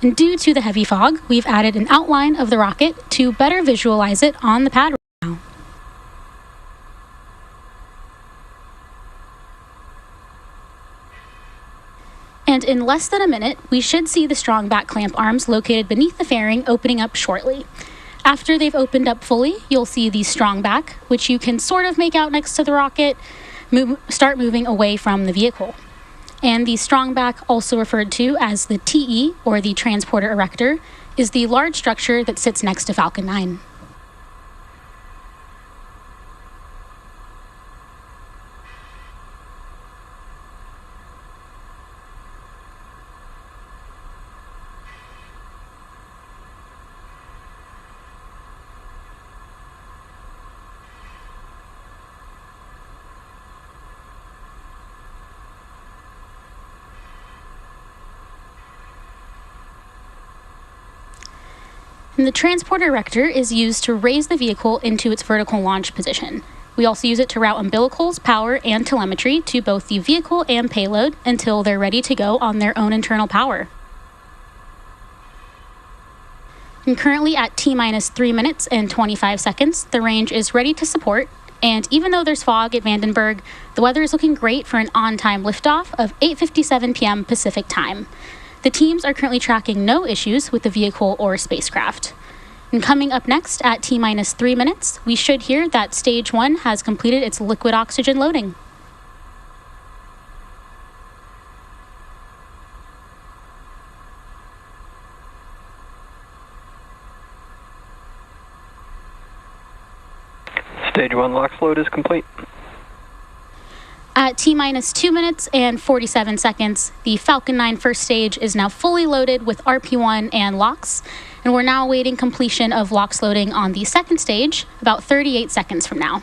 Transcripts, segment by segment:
And due to the heavy fog, we've added an outline of the rocket to better visualize it on the pad right now. And in less than a minute, we should see the strong back clamp arms located beneath the fairing opening up shortly. After they've opened up fully, you'll see the strong back, which you can sort of make out next to the rocket, start moving away from the vehicle. And the strong back, also referred to as the TE, or the transporter erector, is the large structure that sits next to Falcon 9. And the transporter erector is used to raise the vehicle into its vertical launch position. We also use it to route umbilicals, power, and telemetry to both the vehicle and payload until they're ready to go on their own internal power. And currently at T-minus 3 minutes and 25 seconds, the range is ready to support. And even though there's fog at Vandenberg, the weather is looking great for an on-time liftoff of 8:57 p.m. Pacific time. The teams are currently tracking no issues with the vehicle or spacecraft. And coming up next at T-minus 3 minutes, we should hear that Stage 1 has completed its liquid oxygen loading. Stage 1 LOX load is complete. At T-minus 2 minutes and 47 seconds, the Falcon 9 first stage is now fully loaded with RP-1 and LOX, and we're now awaiting completion of LOX loading on the second stage about 38 seconds from now.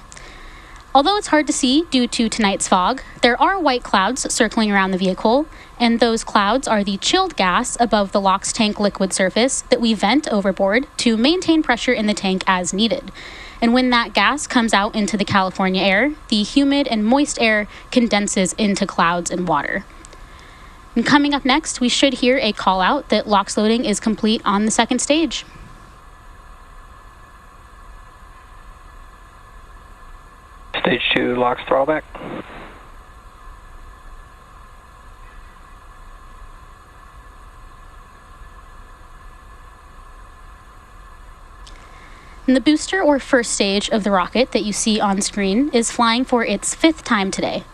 Although it's hard to see due to tonight's fog, there are white clouds circling around the vehicle, and those clouds are the chilled gas above the LOX tank liquid surface that we vent overboard to maintain pressure in the tank as needed. And when that gas comes out into the California air, the humid and moist air condenses into clouds and water. And coming up next, we should hear a call out that LOX loading is complete on the second stage. Stage 2 LOX throttle back. And the booster, or first stage, of the rocket that you see on screen is flying for its 5th time today.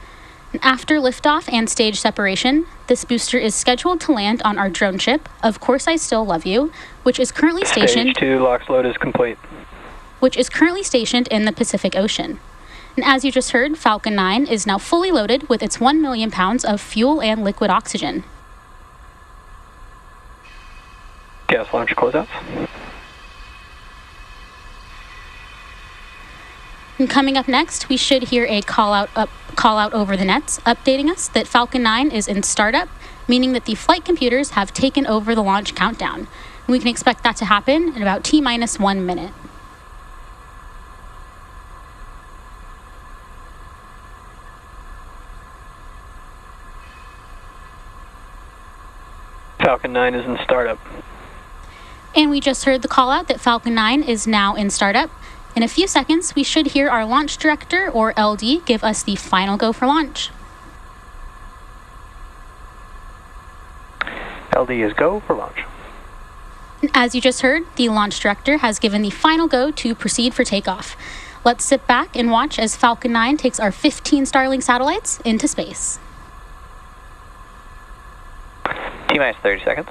And after liftoff and stage separation, this booster is scheduled to land on our drone ship, Of Course I Still Love You, which is currently stationed... Stage 2 LOX load is complete. ...which is currently stationed in the Pacific Ocean. And as you just heard, Falcon 9 is now fully loaded with its 1 million pounds of fuel and liquid oxygen. Gas launch closeouts. And coming up next, we should hear a call out over the nets, updating us that Falcon 9 is in startup, meaning that the flight computers have taken over the launch countdown. And we can expect that to happen in about T-minus 1 minute. Falcon 9 is in startup. And we just heard the call out that Falcon 9 is now in startup. In a few seconds, we should hear our launch director, or LD, give us the final go for launch. LD is go for launch. As you just heard, the launch director has given the final go to proceed for takeoff. Let's sit back and watch as Falcon 9 takes our 15 Starlink satellites into space. T-minus 30 seconds.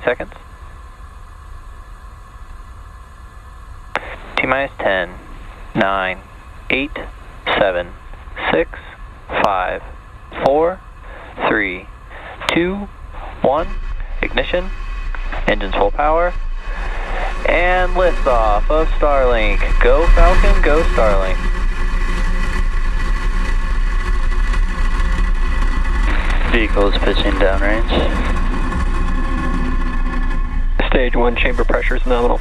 Seconds. T-minus 10, 9, 8, 7, 6, 5, 4, 3, 2, 1. Ignition. Engines full power. And liftoff of Starlink. Go Falcon, go Starlink. Vehicles pitching downrange. Stage 1 chamber pressure is nominal.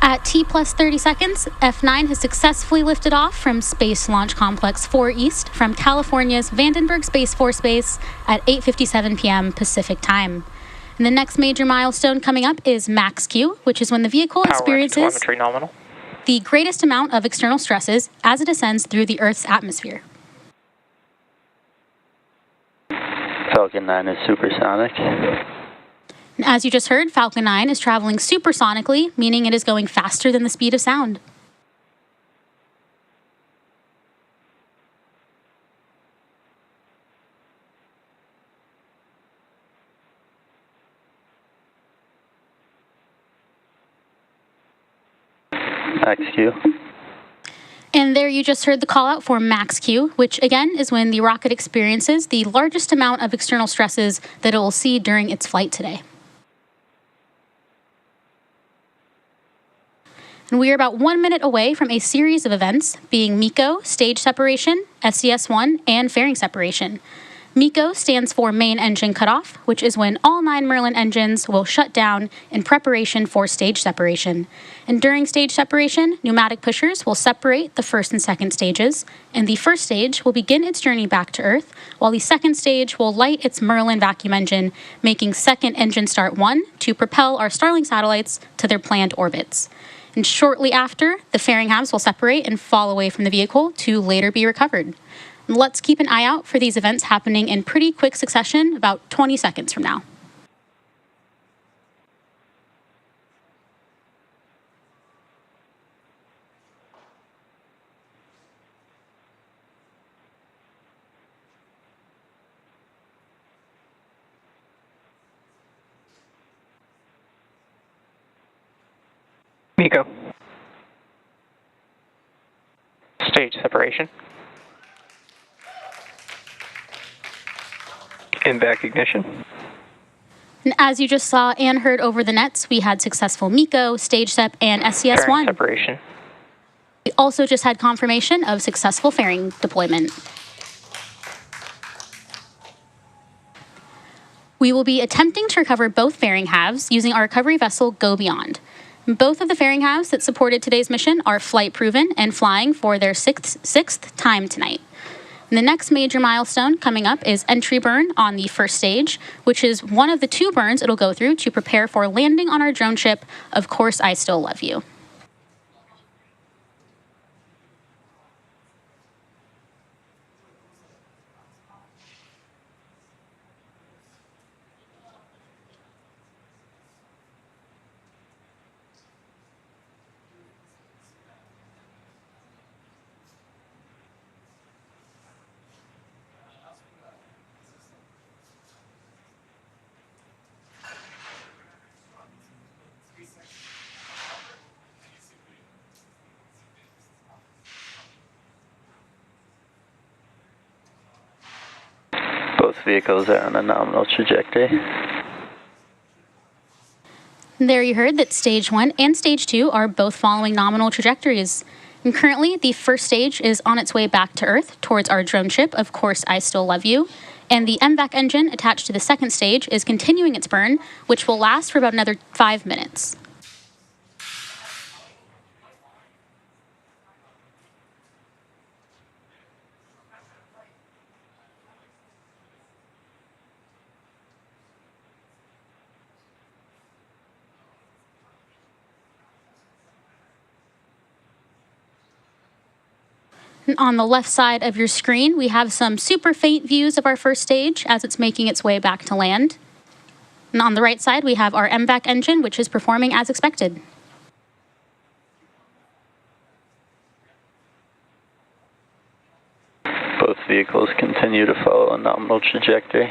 At T plus 30 seconds, F9 has successfully lifted off from Space Launch Complex 4 East from California's Vandenberg Space Force Base at 8:57 p.m. Pacific Time. And the next major milestone coming up is max Q, which is when the vehicle experiences the greatest amount of external stresses as it ascends through the Earth's atmosphere. Falcon 9 is supersonic. And as you just heard, Falcon 9 is traveling supersonically, meaning it is going faster than the speed of sound. Max Q. And there you just heard the call out for max Q, which again is when the rocket experiences the largest amount of external stresses that it will see during its flight today. And we are about 1 minute away from a series of events, being MECO, stage separation, SES-1, and fairing separation. MECO stands for main engine cutoff, which is when all 9 Merlin engines will shut down in preparation for stage separation. And during stage separation, pneumatic pushers will separate the first and second stages, and the first stage will begin its journey back to Earth, while the second stage will light its Merlin vacuum engine, making second engine start 1 to propel our Starlink satellites to their planned orbits. And shortly after, the fairing halves will separate and fall away from the vehicle to later be recovered. And let's keep an eye out for these events happening in pretty quick succession, about 20 seconds from now. MECO. Stage separation. In back ignition. And as you just saw and heard over the nets, we had successful MECO, stage sep, and SES-1. Fairing separation. We also just had confirmation of successful fairing deployment. We will be attempting to recover both fairing halves using our recovery vessel Go Beyond. Both of the fairing halves that supported today's mission are flight proven and flying for their sixth time tonight. And the next major milestone coming up is entry burn on the first stage, which is one of the 2 burns it'll go through to prepare for landing on our drone ship, Of Course I Still Love You. Both vehicles are on a nominal trajectory. There you heard that stage 1 and stage 2 are both following nominal trajectories. And currently, the first stage is on its way back to Earth towards our drone ship, Of Course I Still Love You. And the MVAC engine attached to the second stage is continuing its burn, which will last for about another 5 minutes. On the left side of your screen, we have some super faint views of our first stage as it's making its way back to land. And on the right side, we have our MVAC engine, which is performing as expected. Both vehicles continue to follow a nominal trajectory.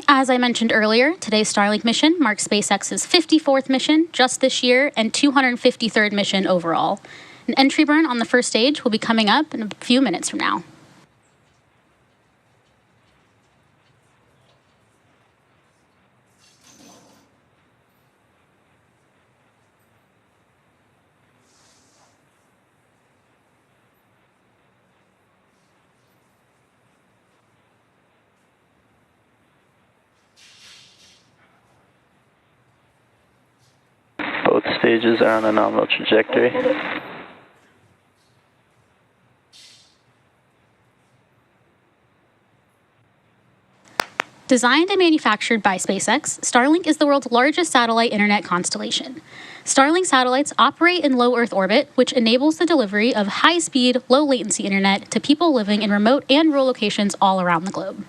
As I mentioned earlier, today's Starlink mission marks SpaceX's 54th mission just this year and 253rd mission overall. An entry burn on the first stage will be coming up in a few minutes from now. Both stages are on a nominal trajectory. Designed and manufactured by SpaceX, Starlink is the world's largest satellite internet constellation. Starlink satellites operate in low Earth orbit, which enables the delivery of high-speed, low-latency internet to people living in remote and rural locations all around the globe.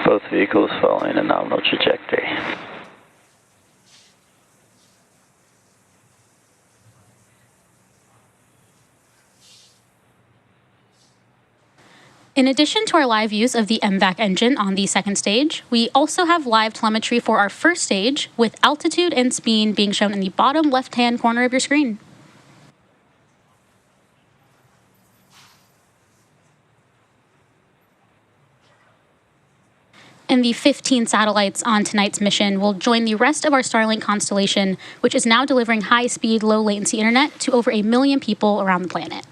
Both vehicles following a nominal trajectory. In addition to our live use of the MVAC engine on the second stage, we also have live telemetry for our first stage, with altitude and speed being shown in the bottom left-hand corner of your screen. And the 15 satellites on tonight's mission will join the rest of our Starlink constellation, which is now delivering high-speed, low-latency internet to over 1 million people around the planet.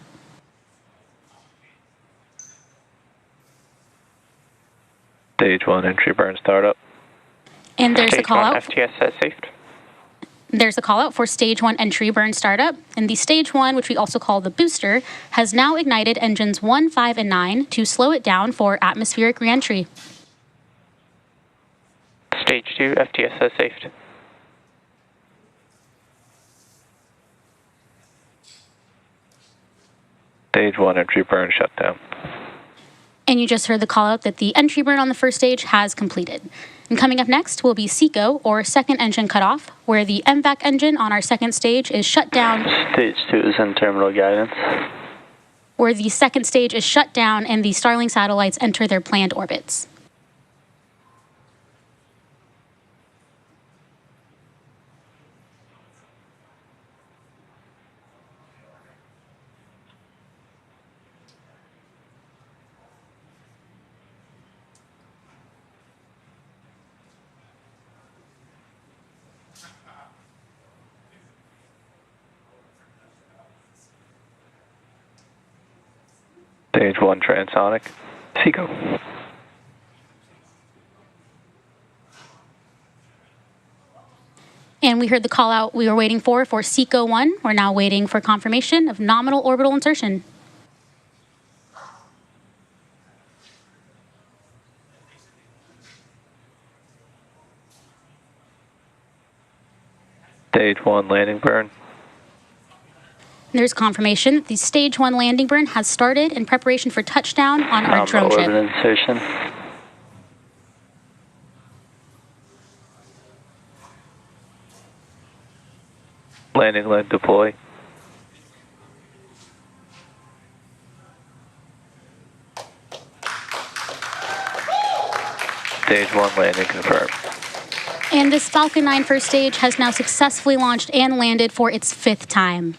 Stage 1 entry burn startup. And there's a Stage call 1 out. FTS saved. There's a call out for Stage 1 entry burn startup, and the Stage 1, which we also call the booster, has now ignited engines 1, 5, and 9 to slow it down for atmospheric reentry. Stage 2 FTS saved. Stage 1 entry burn shut down. And you just heard the call out that the entry burn on the first stage has completed. And coming up next will be SECO, or second engine cutoff, where the MVAC engine on our second stage is shut down. Stage 2 is in terminal guidance. Where the second stage is shut down and the Starlink satellites enter their planned orbits. Stage 1 transonic. SECO. And we heard the call out we were waiting for SECO 1. We're now waiting for confirmation of nominal orbital insertion. Stage 1 landing burn. There's confirmation that the Stage 1 landing burn has started in preparation for touchdown on our drone orbit ship. insertion. Landing leg deploy. Stage 1 landing confirmed. And this Falcon 9 first stage has now successfully launched and landed for its 5th time.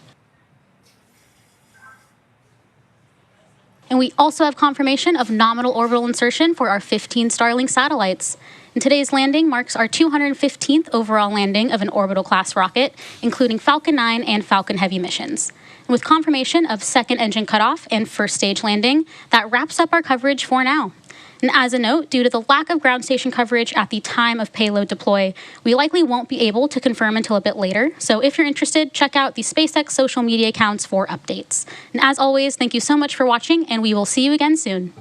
And we also have confirmation of nominal orbital insertion for our 15 Starlink satellites. And today's landing marks our 215th overall landing of an orbital class rocket, including Falcon 9 and Falcon Heavy missions. And with confirmation of second engine cutoff and first stage landing, that wraps up our coverage for now. And as a note, due to the lack of ground station coverage at the time of payload deploy, we likely won't be able to confirm until a bit later. So if you're interested, check out the SpaceX social media accounts for updates. And as always, thank you so much for watching, and we will see you again soon.